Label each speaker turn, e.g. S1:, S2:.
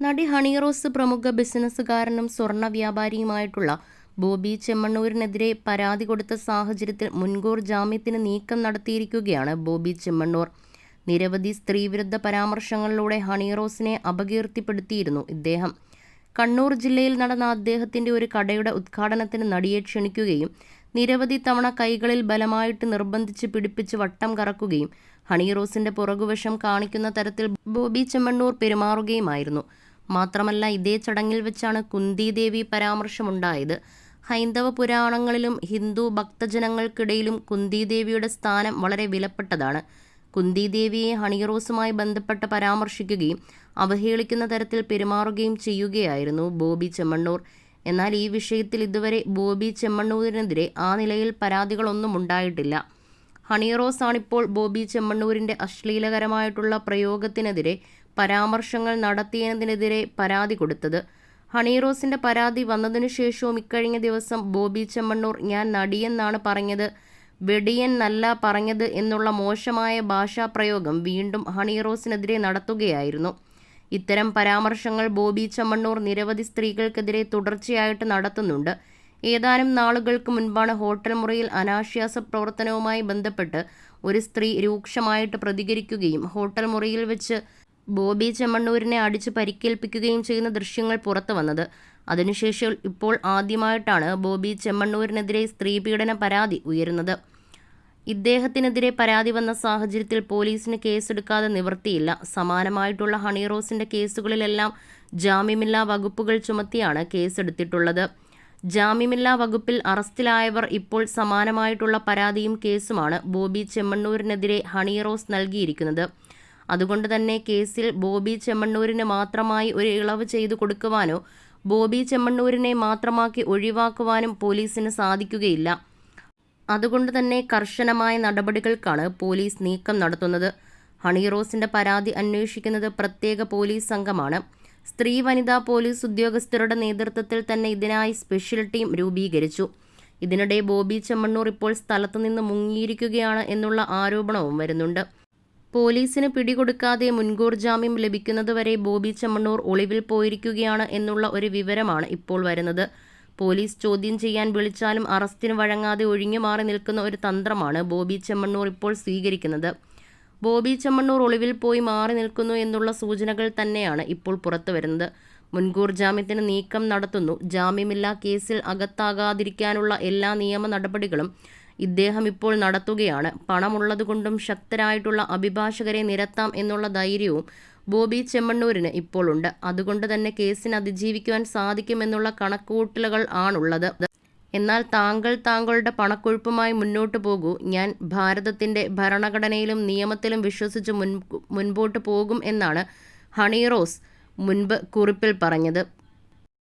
S1: നടി ഹണി റോസ് പ്രമുഖ ബിസിനസ്സുകാരനും സ്വർണ്ണ വ്യാപാരിയുമായിട്ടുള്ള ബോബി ചെമ്മണ്ണൂരിനെതിരെ പരാതി കൊടുത്ത സാഹചര്യത്തിൽ മുൻകൂർ ജാമ്യത്തിന് നീക്കം നടത്തിയിരിക്കുകയാണ് ബോബി ചെമ്മണ്ണൂർ. നിരവധി സ്ത്രീവിരുദ്ധ പരാമർശങ്ങളിലൂടെ ഹണി റോസിനെ അപകീർത്തിപ്പെടുത്തിയിരുന്നു ഇദ്ദേഹം. കണ്ണൂർ ജില്ലയിൽ നടന്ന അദ്ദേഹത്തിന്റെ ഒരു കടയുടെ ഉദ്ഘാടനത്തിന് നടിയെ ക്ഷണിക്കുകയും നിരവധി തവണ കൈകളിൽ ബലമായിട്ട് നിർബന്ധിച്ച് പിടിപ്പിച്ച് വട്ടം കറക്കുകയും ഹണി റോസിന്റെ പുറകുവശം കാണിക്കുന്ന തരത്തിൽ ബോബി ചെമ്മണ്ണൂർ പെരുമാറുകയുമായിരുന്നു. മാത്രമല്ല, ഇതേ ചടങ്ങിൽ വെച്ചാണ് കുന്തിദേവി പരാമർശമുണ്ടായത്. ഹൈന്ദവ പുരാണങ്ങളിലും ഹിന്ദു ഭക്തജനങ്ങൾക്കിടയിലും കുന്തിദേവിയുടെ സ്ഥാനം വളരെ വിലപ്പെട്ടതാണ്. കുന്തിദേവിയെ ഹണി റോസുമായി ബന്ധപ്പെട്ട് പരാമർശിക്കുകയും അവഹേളിക്കുന്ന തരത്തിൽ പെരുമാറുകയും ചെയ്യുകയായിരുന്നു ബോബി ചെമ്മണ്ണൂർ. എന്നാൽ ഈ വിഷയത്തിൽ ഇതുവരെ ബോബി ചെമ്മണ്ണൂരിനെതിരെ ആ നിലയിൽ പരാതികളൊന്നും ഉണ്ടായിട്ടില്ല. ഹണി റോസ് ആണിപ്പോൾ ബോബി ചെമ്മണ്ണൂരിൻ്റെ അശ്ലീലകരമായിട്ടുള്ള പ്രയോഗത്തിനെതിരെ പരാമർശങ്ങൾ നടത്തിയതിനെതിരെ പരാതി കൊടുത്തത്. ഹണി റോസിൻ്റെ പരാതി വന്നതിനു ശേഷവും ഇക്കഴിഞ്ഞ ദിവസം ബോബി ചെമ്മണ്ണൂർ "ഞാൻ നടിയെന്നാണ് പറഞ്ഞത്, വെടിയെന്നല്ല പറഞ്ഞത്" എന്നുള്ള മോശമായ ഭാഷാപ്രയോഗം വീണ്ടും ഹണി റോസിനെതിരെ നടത്തുകയായിരുന്നു. ഇത്തരം പരാമർശങ്ങൾ ബോബി ചെമ്മണ്ണൂർ നിരവധി സ്ത്രീകൾക്കെതിരെ തുടർച്ചയായിട്ട് നടത്തുന്നുണ്ട്. ഏതാനും നാളുകൾക്ക് മുൻപാണ് ഹോട്ടൽ മുറിയിൽ അനാശാസ്യ പ്രവർത്തനവുമായി ബന്ധപ്പെട്ട് ഒരു സ്ത്രീ രൂക്ഷമായിട്ട് പ്രതികരിക്കുകയും ഹോട്ടൽ മുറിയിൽ വെച്ച് ബോബി ചെമ്മണ്ണൂരിനെ അടിച്ച് പരിക്കേൽപ്പിക്കുകയും ചെയ്യുന്ന ദൃശ്യങ്ങൾ പുറത്തു വന്നത്. അതിനുശേഷം ഇപ്പോൾ ആദ്യമായിട്ടാണ് ബോബി ചെമ്മണ്ണൂരിനെതിരെ സ്ത്രീപീഡന പരാതി ഉയരുന്നത്. ഇദ്ദേഹത്തിനെതിരെ പരാതി വന്ന സാഹചര്യത്തിൽ പോലീസിന് കേസെടുക്കാതെ നിവൃത്തിയില്ല. സമാനമായിട്ടുള്ള ഹണി റോസിൻ്റെ കേസുകളിലെല്ലാം ജാമ്യമില്ലാ വകുപ്പുകൾ ചുമത്തിയാണ് കേസെടുത്തിട്ടുള്ളത്. ജാമ്യമില്ലാ വകുപ്പിൽ അറസ്റ്റിലായവർ ഇപ്പോൾ സമാനമായിട്ടുള്ള പരാതിയും കേസുമാണ് ബോബി ചെമ്മണ്ണൂരിനെതിരെ ഹണി റോസ് നൽകിയിരിക്കുന്നത്. അതുകൊണ്ട് തന്നെ കേസിൽ ബോബി ചെമ്മണ്ണൂരിന് മാത്രമായി ഒരു ഇളവ് ചെയ്തു കൊടുക്കുവാനോ ബോബി ചെമ്മണ്ണൂരിനെ മാത്രമാക്കി ഒഴിവാക്കുവാനും പോലീസിന് സാധിക്കുകയില്ല. അതുകൊണ്ട് തന്നെ കർശനമായ നടപടികൾക്കാണ് പോലീസ് നീക്കം നടത്തുന്നത്. ഹണി റോസിൻ്റെ പരാതി അന്വേഷിക്കുന്നത് പ്രത്യേക പോലീസ് സംഘമാണ്. സ്ത്രീ വനിതാ പോലീസ് ഉദ്യോഗസ്ഥരുടെ നേതൃത്വത്തിൽ തന്നെ ഇതിനായി സ്പെഷ്യൽ ടീം രൂപീകരിച്ചു. ഇതിനിടെ ബോബി ചെമ്മണ്ണൂർ ഇപ്പോൾ സ്ഥലത്തുനിന്ന് മുങ്ങിയിരിക്കുകയാണ് എന്നുള്ള ആരോപണവും വരുന്നുണ്ട്. പോലീസിന് പിടികൊടുക്കാതെ മുൻകൂർ ജാമ്യം ലഭിക്കുന്നതുവരെ ബോബി ചെമ്മണ്ണൂർ ഒളിവിൽ പോയിരിക്കുകയാണ് എന്നുള്ള ഒരു വിവരമാണ് ഇപ്പോൾ വരുന്നത്. പോലീസ് ചോദ്യം ചെയ്യാൻ വിളിച്ചാലും അറസ്റ്റിന് വഴങ്ങാതെ ഒഴിഞ്ഞു മാറി നിൽക്കുന്ന ഒരു തന്ത്രമാണ് ബോബി ചെമ്മണ്ണൂർ ഇപ്പോൾ സ്വീകരിക്കുന്നത്. ബോബി ചെമ്മണ്ണൂർ ഒളിവിൽ പോയി മാറി നിൽക്കുന്നു എന്നുള്ള സൂചനകൾ തന്നെയാണ് ഇപ്പോൾ പുറത്തു വരുന്നത്. മുൻകൂർ ജാമ്യത്തിന് നീക്കം നടത്തുന്നു. ജാമ്യമില്ലാ കേസിൽ അകത്താകാതിരിക്കാനുള്ള എല്ലാ നിയമ നടപടികളും ഇദ്ദേഹം ഇപ്പോൾ നടത്തുകയാണ്. പണമുള്ളതുകൊണ്ടും ശക്തരായിട്ടുള്ള അഭിഭാഷകരെ നിരത്താം എന്നുള്ള ധൈര്യവും ബോബി ചെമ്മണ്ണൂരിന് ഇപ്പോൾ ഉണ്ട്. അതുകൊണ്ട് തന്നെ കേസിന് അതിജീവിക്കുവാൻ സാധിക്കുമെന്നുള്ള കണക്കുകൂട്ടലുകൾ ആണുള്ളത്. എന്നാൽ താങ്കളുടെ പണക്കൊഴുപ്പുമായി മുന്നോട്ട് പോകൂ, ഞാൻ ഭാരതത്തിൻ്റെ ഭരണഘടനയിലും നിയമത്തിലും വിശ്വസിച്ച് മുൻപോട്ട് പോകും എന്നാണ് ഹണി റോസ് മുൻപ് കുറിപ്പിൽ പറഞ്ഞത്.